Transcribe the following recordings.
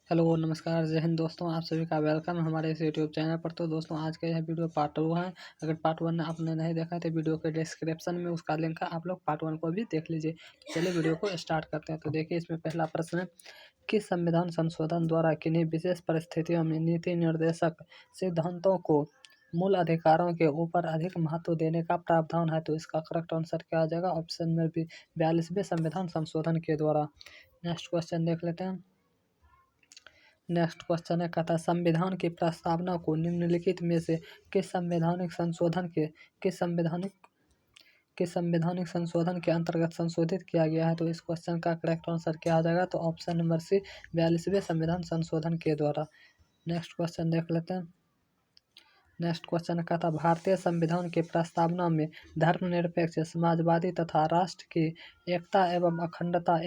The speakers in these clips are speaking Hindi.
हेलो नमस्कार जय हिंद दोस्तों, आप सभी का वेलकम हमारे इस यूट्यूब चैनल पर। तो दोस्तों आज का यह वीडियो पार्ट 2 है। अगर पार्ट 1 आपने नहीं देखा है तो वीडियो के डिस्क्रिप्शन में उसका लिंक है, आप लोग पार्ट 1 को भी देख लीजिए। तो चलिए वीडियो को स्टार्ट करते हैं। तो देखिए इसमें पहला प्रश्न है कि संविधान संशोधन द्वारा किन्हीं विशेष परिस्थितियों में नीति निर्देशक सिद्धांतों को मूल अधिकारों के ऊपर अधिक महत्व देने का प्रावधान है। तो इसका करेक्ट आंसर क्या आ जाएगा? ऑप्शन में भी 42वें संविधान संशोधन के द्वारा। नेक्स्ट क्वेश्चन देख लेते हैं। नेक्स्ट क्वेश्चन है, कहता है संविधान की प्रस्तावना को निम्नलिखित में से किस संवैधानिक संशोधन के संवैधानिक संशोधन के अंतर्गत संशोधित किया गया है? तो इस क्वेश्चन का करेक्ट आंसर क्या आ जाएगा? तो ऑप्शन नंबर सी 42वें संविधान संशोधन के द्वारा। नेक्स्ट क्वेश्चन देख लेते हैं। नेक्स्ट क्वेश्चन का था भारतीय संविधान की प्रस्तावना में धर्मनिरपेक्ष, समाजवादी तथा राष्ट्र की एकता एवं अखंडता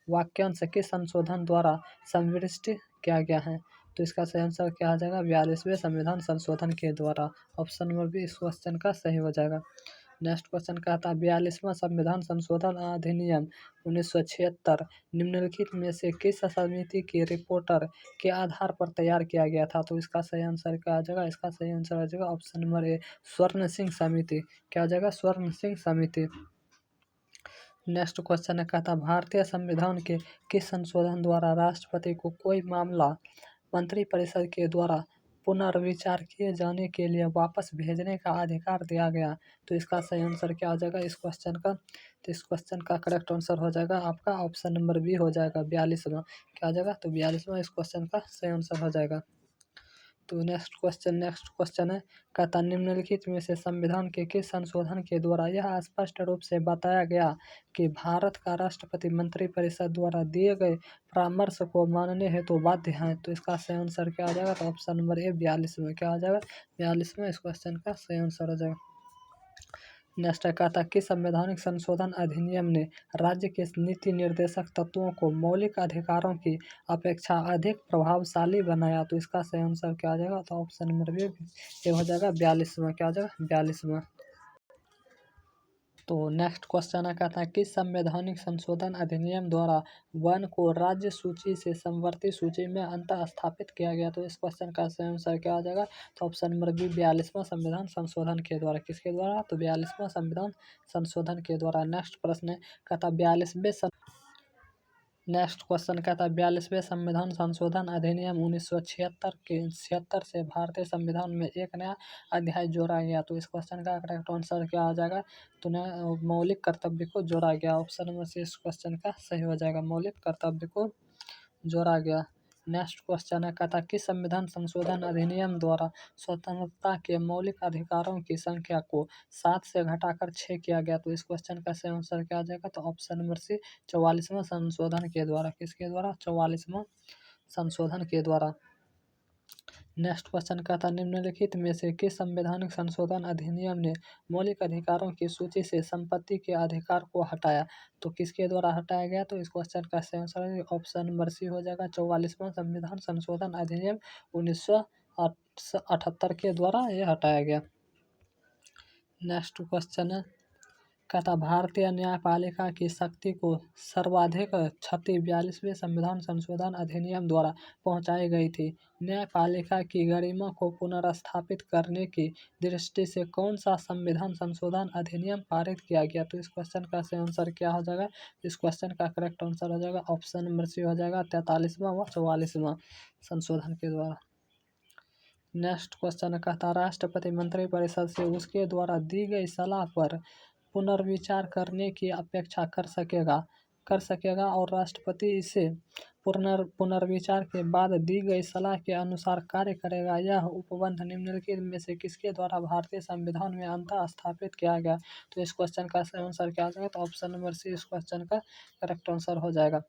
वाक्यांश किस संशोधन द्वारा संविष्ट किया गया है? तो इसका सही आंसर क्या आ जाएगा? 42वें संविधान संशोधन के द्वारा। ऑप्शन नंबर बी इस क्वेश्चन का सही हो जाएगा। नेक्स्ट क्वेश्चन का था 42वां संविधान संशोधन अधिनियम 1976 निम्नलिखित में से किस समिति की रिपोर्टर के आधार पर तैयार किया गया था? तो इसका सही आंसर क्या आ जाएगा? इसका सही आंसर आ जाएगा ऑप्शन नंबर ए स्वर्ण सिंह समिति। क्या आ जाएगा? स्वर्ण सिंह समिति। नेक्स्ट क्वेश्चन है, कहता भारतीय संविधान के किस संशोधन द्वारा राष्ट्रपति को कोई मामला मंत्रिपरिषद के द्वारा पुनर्विचार किए जाने के लिए वापस भेजने का अधिकार दिया गया? तो इसका सही आंसर क्या आ जाएगा इस क्वेश्चन का? तो इस क्वेश्चन का करेक्ट आंसर हो जाएगा आपका ऑप्शन नंबर बी हो जाएगा 42वां। क्या आ जाएगा? तो 42वां इस क्वेश्चन का सही आंसर हो जाएगा। तो नेक्स्ट क्वेश्चन है, कहता निम्नलिखित में से संविधान के किस संशोधन के द्वारा यह स्पष्ट रूप से बताया गया कि भारत का राष्ट्रपति मंत्रिपरिषद द्वारा दिए गए परामर्श को मानने हेतु बाध्य है? तो इसका सही आंसर क्या आ जाएगा? तो ऑप्शन नंबर ए 42 क्या आ जाएगा? 42 इस क्वेश्चन का सही आंसर हो जाएगा। नेक्स्ट कहता कि संवैधानिक संशोधन अधिनियम ने राज्य के नीति निर्देशक तत्वों को मौलिक अधिकारों की अपेक्षा अधिक प्रभावशाली बनाया? तो इसका सही आंसर क्या आ जाएगा? तो ऑप्शन नंबर बी ये हो जाएगा 42वां। क्या आ जाएगा? 42वां। तो नेक्स्ट क्वेश्चन है, कहता है किस संवैधानिक संशोधन अधिनियम द्वारा वन को राज्य सूची से समवर्ती सूची में अंतः स्थापित किया गया? तो इस क्वेश्चन का सही आंसर क्या आ जाएगा? तो ऑप्शन नंबर बी 42वां संविधान संशोधन के द्वारा। किसके द्वारा? तो 42वां संविधान संशोधन के द्वारा। नेक्स्ट प्रश्न है, कहता 42वें नेक्स्ट क्वेश्चन कहता है 42वें संविधान संशोधन अधिनियम 1976 से भारतीय संविधान में एक नया अध्याय जोड़ा गया? तो इस क्वेश्चन का करेक्ट आंसर क्या आ जाएगा? तो नया मौलिक कर्तव्य को जोड़ा गया। ऑप्शन नंबर सी इस क्वेश्चन का सही हो जाएगा, मौलिक कर्तव्य को जोड़ा गया। नेक्स्ट क्वेश्चन है, कहता किस संविधान संशोधन अधिनियम द्वारा स्वतंत्रता के मौलिक अधिकारों की संख्या को 7 से घटाकर 6 किया गया? तो इस क्वेश्चन का सही आंसर क्या आ जाएगा? तो ऑप्शन नंबर सी 44वां संशोधन के द्वारा। किसके द्वारा? 44वां संशोधन के द्वारा। नेक्स्ट क्वेश्चन कहता निम्नलिखित में से किस संवैधानिक संशोधन अधिनियम ने मौलिक अधिकारों की सूची से संपत्ति के अधिकार को हटाया? तो किसके द्वारा हटाया गया? तो इस क्वेश्चन का सही आंसर ऑप्शन नंबर सी हो जाएगा 44वां संविधान संशोधन अधिनियम 1978 के द्वारा यह हटाया गया। नेक्स्ट क्वेश्चन है, कहता भारतीय न्यायपालिका की शक्ति को सर्वाधिक क्षति 42वें संविधान संशोधन अधिनियम द्वारा पहुंचाई गई थी। न्यायपालिका की गरिमा को पुनर्स्थापित करने की दृष्टि से कौन सा संविधान संशोधन अधिनियम पारित किया गया? तो इस क्वेश्चन का सही आंसर क्या हो जाएगा? इस क्वेश्चन का करेक्ट आंसर हो जाएगा ऑप्शन नंबर सी हो जाएगा 43वां व 44वां संशोधन के द्वारा। नेक्स्ट क्वेश्चन कहता राष्ट्रपति मंत्रिपरिषद से उसके द्वारा दी गई सलाह पर पुनर्विचार करने की अपेक्षा कर सकेगा और राष्ट्रपति इसे पुनर्विचार के बाद दी गई सलाह के अनुसार कार्य करेगा। यह उपबंध निम्नलिखित में से किसके द्वारा भारतीय संविधान में अंतः स्थापित किया गया? तो इस क्वेश्चन का सही आंसर क्या आ जाएगा? तो ऑप्शन नंबर सी इस क्वेश्चन का करेक्ट आंसर हो जाएगा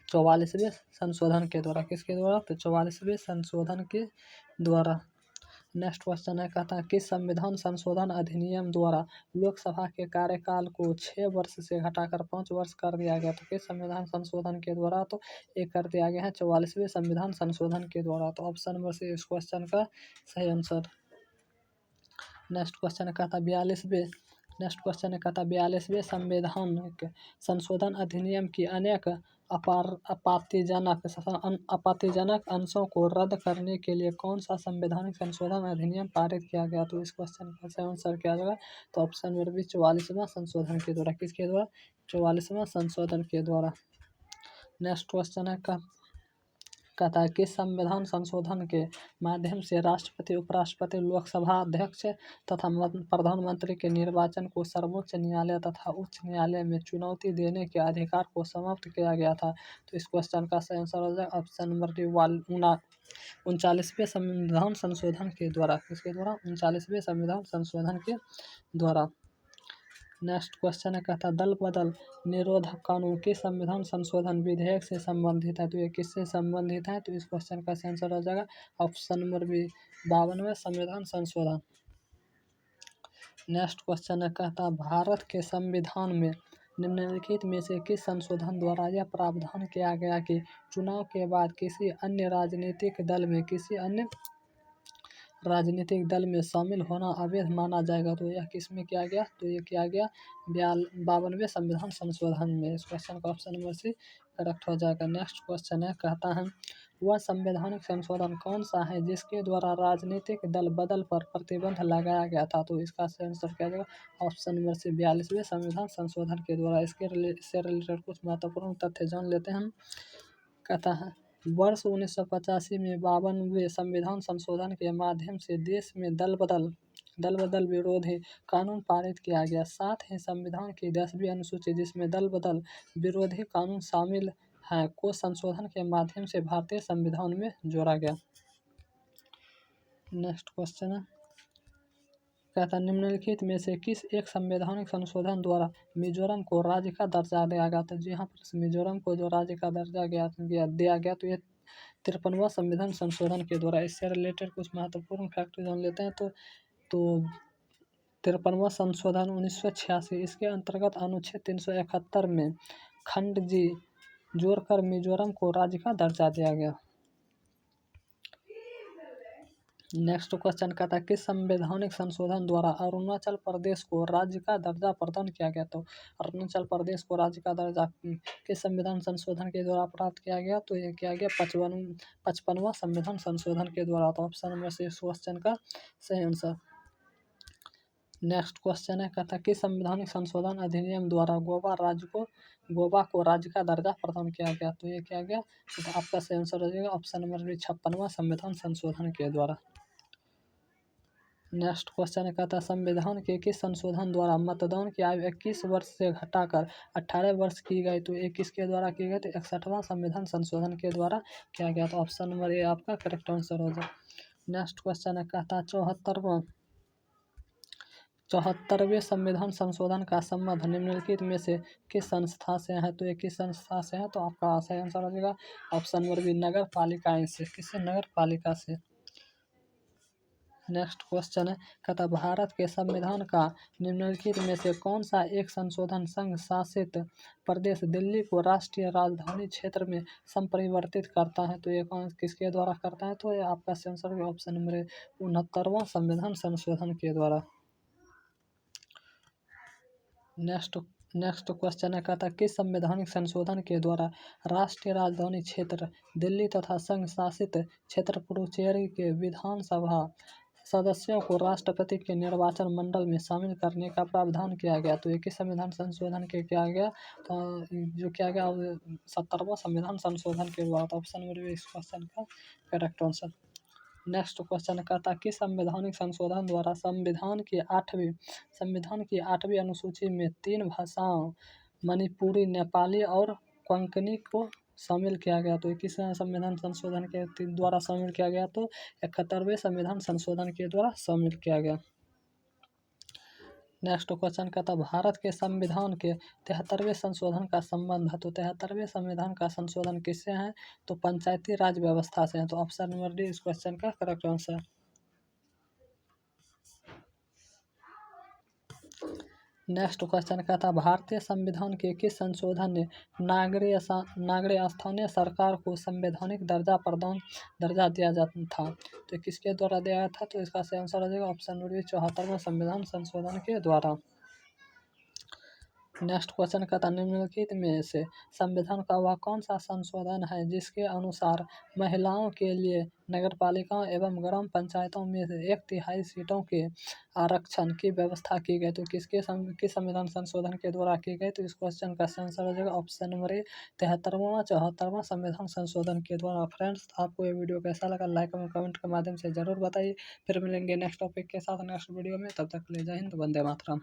44वें संशोधन के द्वारा। किसके द्वारा? तो 44वें संशोधन के द्वारा। नेक्स्ट क्वेश्चन है, कहता है किस संविधान संशोधन अधिनियम द्वारा लोकसभा के कार्यकाल को 6 वर्ष से घटाकर 5 वर्ष कर दिया गया? तो किस संविधान संशोधन के द्वारा? तो ये कर दिया गया है 44वें संविधान संशोधन के द्वारा। तो ऑप्शन नंबर सी इस क्वेश्चन का सही आंसर। नेक्स्ट क्वेश्चन कहता 42वें संविधान संशोधन अधिनियम की अनेक आपत्तिजनक अंशों को रद्द करने के लिए कौन सा संवैधानिक संशोधन अधिनियम पारित किया गया? तो इस क्वेश्चन का सही आंसर क्या होगा? तो ऑप्शन नंबर बी 44वां संशोधन के द्वारा। किसके द्वारा? 44वां संशोधन के द्वारा। नेक्स्ट क्वेश्चन है कहता है किस संविधान संशोधन के माध्यम से राष्ट्रपति, उपराष्ट्रपति, लोकसभा अध्यक्ष तथा प्रधानमंत्री के निर्वाचन को सर्वोच्च न्यायालय तथा उच्च न्यायालय में चुनौती देने के अधिकार को समाप्त किया गया था? तो इस क्वेश्चन का सही आंसर हो जाएगा ऑप्शन नंबर डी 39वें संविधान संशोधन के द्वारा। किसके द्वारा? 39वें संविधान संशोधन के द्वारा। नेक्स्ट क्वेश्चन है कहता दल बदल निरोधक कानून किस संविधान संशोधन विधेयक से संबंधित है? तो ये किससे संबंधित है? तो इस क्वेश्चन का आंसर हो जाएगा ऑप्शन नंबर बी 52वें संविधान संशोधन। नेक्स्ट क्वेश्चन है कहता भारत के संविधान में निम्नलिखित में से किस संशोधन द्वारा यह प्रावधान किया गया कि चुनाव के बाद किसी अन्य राजनीतिक दल में शामिल होना अवैध माना जाएगा? तो यह किस में किया गया? तो ये किया गया 52वें संविधान संशोधन में। इस क्वेश्चन का ऑप्शन नंबर सी करेक्ट हो जाएगा। नेक्स्ट क्वेश्चन है कहता है वह संवैधानिक संशोधन कौन सा है जिसके द्वारा राजनीतिक दल बदल पर प्रतिबंध लगाया गया था? तो इसका आंसर क्या जाएगा? ऑप्शन नंबर सी 42वें संविधान संशोधन के द्वारा। इससे रिलेटेड कुछ महत्वपूर्ण तथ्य जान लेते हैं। कहता है वर्ष 1985 में 52वें संविधान संशोधन के माध्यम से देश में दल बदल विरोधी कानून पारित किया गया। साथ ही संविधान की 10वीं अनुसूची जिसमें दल बदल विरोधी कानून शामिल हैं को संशोधन के माध्यम से भारतीय संविधान में जोड़ा गया। नेक्स्ट क्वेश्चन है कहता निम्नलिखित में से किस एक संवैधानिक संशोधन द्वारा मिजोरम को राज्य का दर्जा दिया गया था? यहाँ पर मिजोरम को जो राज्य का दर्जा दिया गया तो ये 53वां संविधान संशोधन के द्वारा। इससे रिलेटेड कुछ महत्वपूर्ण फैक्ट जान लेते हैं। तो 53वां संशोधन 1986 इसके अंतर्गत अनुच्छेद 371 में खंड जी जोड़कर मिजोरम को राज्य का दर्जा दिया गया। नेक्स्ट क्वेश्चन कहता है किस संवैधानिक संशोधन द्वारा अरुणाचल प्रदेश को राज्य का दर्जा प्रदान किया गया? तो अरुणाचल प्रदेश को राज्य का दर्जा किस संविधान संशोधन के द्वारा प्राप्त किया गया? तो ये किया गया 55वां संविधान संशोधन के द्वारा। तो ऑप्शन नंबर सी इस क्वेश्चन का सही आंसर। नेक्स्ट क्वेश्चन है कहता किस संवैधानिक संशोधन अधिनियम द्वारा गोवा को राज्य का दर्जा प्रदान किया गया? तो ये किया गया तो आपका सही आंसर हो जाएगा ऑप्शन नंबर बी 56वां संविधान संशोधन के द्वारा। नेक्स्ट क्वेश्चन कहता है संविधान के किस संशोधन द्वारा मतदान की आयु 21 वर्ष से घटाकर 18 वर्ष की गई? तो 21 के द्वारा की गई। तो 61वां संविधान संशोधन के द्वारा किया गया। तो ऑप्शन नंबर ए आपका करेक्ट आंसर हो जाए। नेक्स्ट क्वेश्चन है कहता 74वें संविधान संशोधन का संबंध निम्नलिखित में से किस संस्था से है? तो ये किस संस्था से है? तो आपका सही आंसर हो जाएगा ऑप्शन नंबर बी नगर पालिकाएं से। किससे? नगर पालिका से। नेक्स्ट क्वेश्चन है कहता भारत के संविधान का निम्नलिखित में से कौन सा एक संशोधन संघ शासित प्रदेश दिल्ली को राष्ट्रीय राजधानी क्षेत्र में संपरिवर्तित करता है? तो ये कौन किसके द्वारा करता है? तो ये आपका आंसर ऑप्शन नंबर 69वां संविधान संशोधन के द्वारा। नेक्स्ट क्वेश्चन है कहता किस संवैधानिक संशोधन के द्वारा राष्ट्रीय राजधानी क्षेत्र दिल्ली तथा संघ शासित क्षेत्र पुडुचेरी के विधानसभा सदस्यों को राष्ट्रपति के निर्वाचन मंडल में शामिल करने का प्रावधान किया गया? तो ये किस संविधान संशोधन के किया गया? तो जो किया गया 70वां संविधान संशोधन के द्वारा। तो ऑप्शन नंबर इस क्वेश्चन का करेक्ट आंसर। नेक्स्ट क्वेश्चन कहता है किस संवैधानिक संशोधन द्वारा संविधान की 8वीं अनुसूची में 3 भाषाओं मणिपुरी, नेपाली और कोंकणी को शामिल किया गया? तो किस संविधान संशोधन के द्वारा शामिल किया गया? तो 71वें संविधान संशोधन के द्वारा शामिल किया गया। नेक्स्ट क्वेश्चन कहता भारत के संविधान के 73वें संशोधन का संबंध है? तो 73वें संविधान का संशोधन किससे है? तो पंचायती राज व्यवस्था से है। तो ऑप्शन नंबर डी इस क्वेश्चन का करेक्ट आंसर। नेक्स्ट क्वेश्चन कहता भारतीय संविधान के किस संशोधन ने नागरीय स्थानीय सरकार को संवैधानिक दर्जा दिया जाता था? तो किसके द्वारा दिया था? तो इसका सही आंसर हो जाएगा ऑप्शन नंबर 74वां संविधान संशोधन के द्वारा। नेक्स्ट क्वेश्चन कहता निम्नलिखित में से संविधान का वह कौन सा संशोधन है जिसके अनुसार महिलाओं के लिए नगरपालिकाओं एवं ग्राम पंचायतों में से 1/3 सीटों के आरक्षण की व्यवस्था की गई। तो किस संविधान संशोधन के द्वारा की गई? तो इस क्वेश्चन का सही आंसर हो जाएगा ऑप्शन नंबर ए 73वां 74वां संविधान संशोधन के द्वारा। फ्रेंड्स, आपको ये वीडियो कैसा लगा लाइक और कमेंट के माध्यम से जरूर बताइए। फिर मिलेंगे नेक्स्ट टॉपिक के साथ नेक्स्ट वीडियो में। तब तक के लिए जय हिंद, वंदे मातरम।